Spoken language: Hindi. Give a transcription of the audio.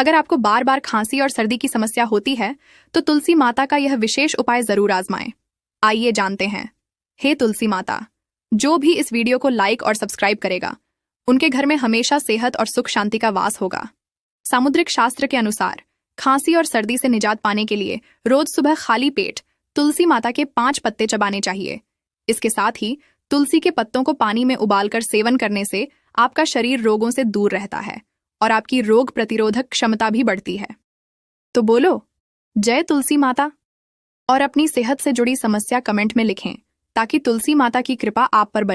अगर आपको बार बार खांसी और सर्दी की समस्या होती है तो तुलसी माता का यह विशेष उपाय जरूर आजमाएं। आइए जानते हैं। हे तुलसी माता, जो भी इस वीडियो को लाइक और सब्सक्राइब करेगा उनके घर में हमेशा सेहत और सुख शांति का वास होगा। सामुद्रिक शास्त्र के अनुसार खांसी और सर्दी से निजात पाने के लिए रोज सुबह खाली पेट तुलसी माता के 5 पत्ते चबाने चाहिए। इसके साथ ही तुलसी के पत्तों को पानी में उबालकर सेवन करने से आपका शरीर रोगों से दूर रहता है और आपकी रोग प्रतिरोधक क्षमता भी बढ़ती है। तो बोलो जय तुलसी माता। और अपनी सेहत से जुड़ी समस्या कमेंट में लिखें ताकि तुलसी माता की कृपा आप पर बने।